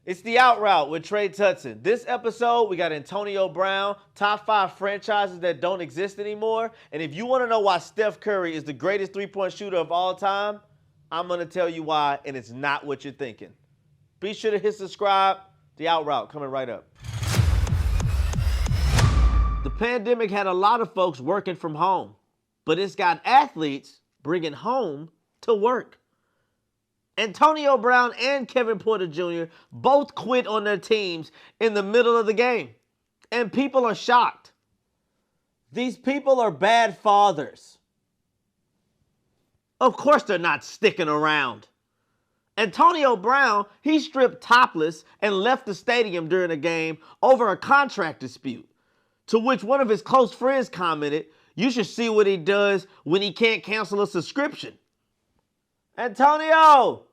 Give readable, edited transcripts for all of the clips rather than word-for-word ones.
It's the Out Route with Tre Tutson. This episode, we got Antonio Brown, top 5 franchises that don't exist anymore. And if you want to know why Steph Curry is the greatest three-point shooter of all time, I'm going to tell you why, and it's not what you're thinking. Be sure to hit subscribe. The Out Route coming right up. The pandemic had a lot of folks working from home, but it's got athletes bringing home to work. Antonio Brown and Kevin Porter Jr. both quit on their teams in the middle of the game, and people are shocked. These people are bad fathers. Of course they're not sticking around. Antonio Brown, he stripped topless and left the stadium during a game over a contract dispute, to which one of his close friends commented, "You should see what he does when he can't cancel a subscription." Antonio!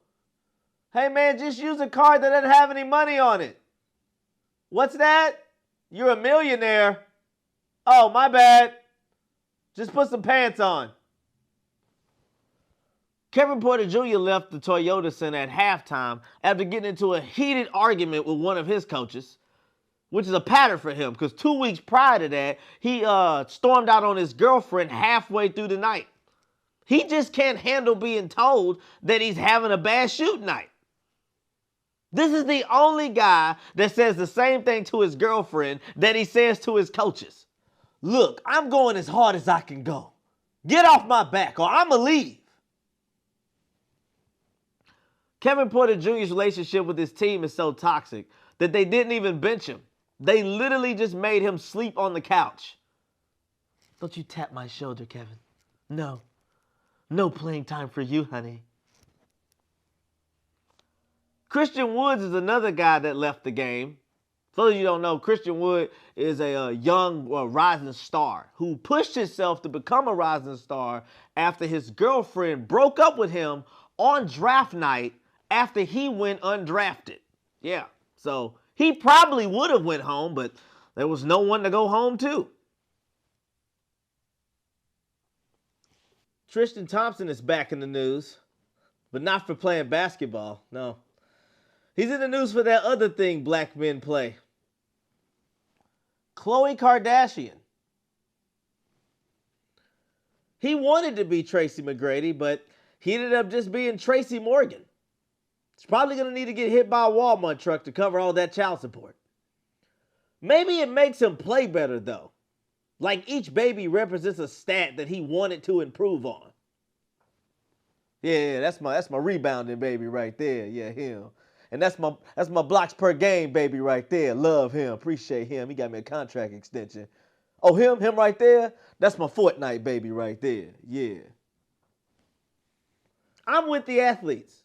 Hey man, just use a card that doesn't have any money on it. What's that? You're a millionaire. Oh, my bad. Just put some pants on. Kevin Porter Jr. left the Toyota Center at halftime after getting into a heated argument with one of his coaches, which is a pattern for him because 2 weeks prior to that, he stormed out on his girlfriend halfway through the night. He just can't handle being told that he's having a bad shoot night. This is the only guy that says the same thing to his girlfriend that he says to his coaches. Look, I'm going as hard as I can go. Get off my back or I'm going to leave. Kevin Porter Jr.'s relationship with his team is so toxic that they didn't even bench him. They literally just made him sleep on the couch. Don't you tap my shoulder, Kevin. No. No playing time for you, honey. Christian Woods is another guy that left the game. For those of you who don't know, Christian Wood is a young rising star who pushed himself to become a rising star after his girlfriend broke up with him on draft night after he went undrafted. Yeah, so he probably would have went home, but there was no one to go home to. Tristan Thompson is back in the news, but not for playing basketball, no. He's in the news for that other thing black men play. Khloe Kardashian. He wanted to be Tracy McGrady, but he ended up just being Tracy Morgan. He's probably going to need to get hit by a Walmart truck to cover all that child support. Maybe it makes him play better, though. Like each baby represents a stat that he wanted to improve on. Yeah, that's my rebounding baby right there. Yeah, him. And that's my blocks per game baby right there. Love him. Appreciate him. He got me a contract extension. Oh, him right there? That's my Fortnite baby right there. Yeah. I'm with the athletes.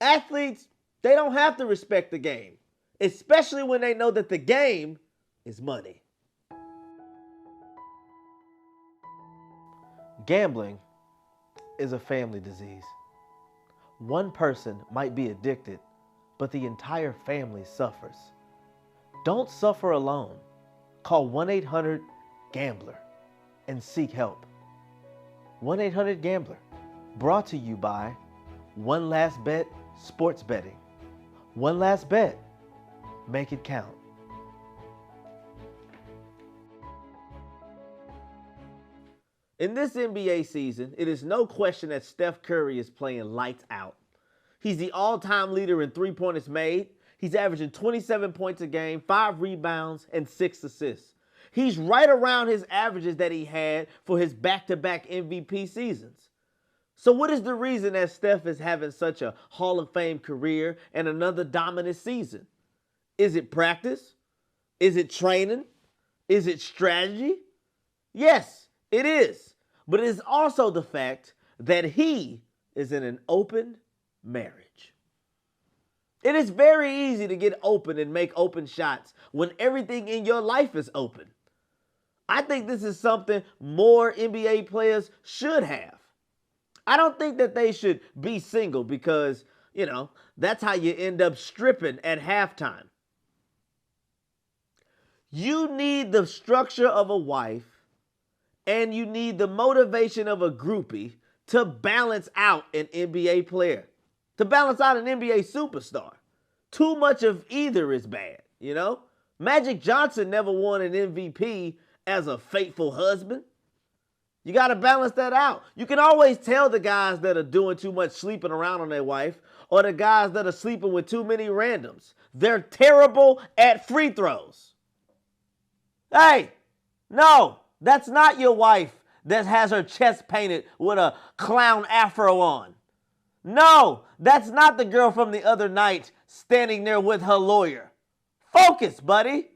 Athletes, they don't have to respect the game, especially when they know that the game is money. Gambling is a family disease. One person might be addicted, but the entire family suffers. Don't suffer alone. Call 1-800-GAMBLER and seek help. 1-800-GAMBLER, brought to you by One Last Bet Sports Betting. One last bet. Make it count. In this NBA season, it is no question that Steph Curry is playing lights out. He's the all-time leader in three-pointers made. He's averaging 27 points a game, 5 rebounds, and 6 assists. He's right around his averages that he had for his back-to-back MVP seasons. So what is the reason that Steph is having such a Hall of Fame career and another dominant season? Is it practice? Is it training? Is it strategy? Yes, it is. But it is also the fact that he is in an open marriage. It is very easy to get open and make open shots when everything in your life is open. I think this is something more NBA players should have. I don't think that they should be single because, that's how you end up stripping at halftime. You need the structure of a wife and you need the motivation of a groupie to balance out an NBA player, to balance out an NBA superstar. too much of either is bad, you know? Magic Johnson never won an MVP as a faithful husband. You got to balance that out. You can always tell the guys that are doing too much sleeping around on their wife or the guys that are sleeping with too many randoms. They're terrible at free throws. Hey, no, that's not your wife that has her chest painted with a clown afro on. No, that's not the girl from the other night standing there with her lawyer. Focus, buddy.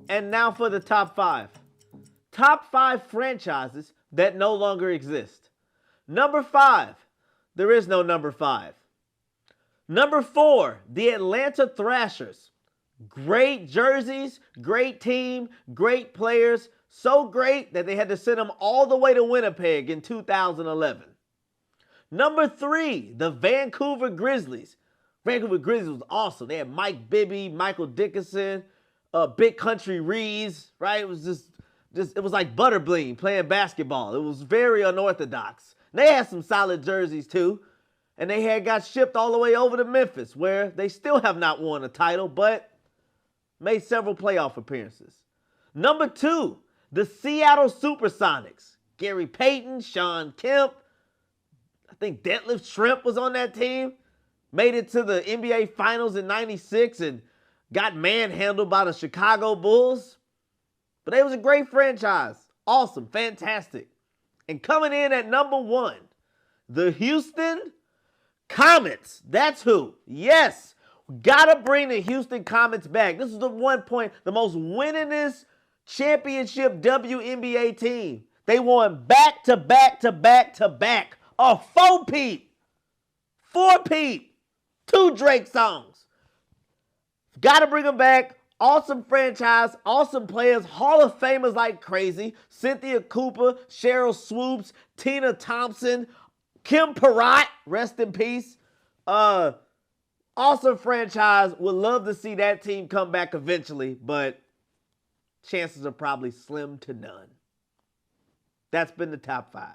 And now for the top 5. Top 5 franchises that no longer exist. Number 5, there is no number 5. Number 4, the Atlanta Thrashers. Great jerseys, great team, great players. So great that they had to send them all the way to Winnipeg in 2011. Number 3, the Vancouver Grizzlies. Vancouver Grizzlies was awesome. They had Mike Bibby, Michael Dickinson, Big Country Reeves, right? It was just it was like Butterbleem playing basketball. It was very unorthodox. They had some solid jerseys too. And they had got shipped all the way over to Memphis, where they still have not won a title, but made several playoff appearances. Number 2, the Seattle Supersonics. Gary Payton, Sean Kemp, I think Detlef Schrempf was on that team. Made it to the NBA Finals in '96 and got manhandled by the Chicago Bulls. But it was a great franchise. Awesome, fantastic. And coming in at number 1, the Houston Comets. That's who. Yes. Gotta bring the Houston Comets back. This is the the most winningest championship WNBA team. They won back to back to back to back. A 4-peat. 4-peat. 2 Drake songs. Gotta bring them back. Awesome franchise. Awesome players. Hall of Famers like crazy. Cynthia Cooper, Cheryl Swoops, Tina Thompson, Kim Perrott, rest in peace. Awesome franchise. Would love to see that team come back eventually, but chances are probably slim to none. That's been the top 5.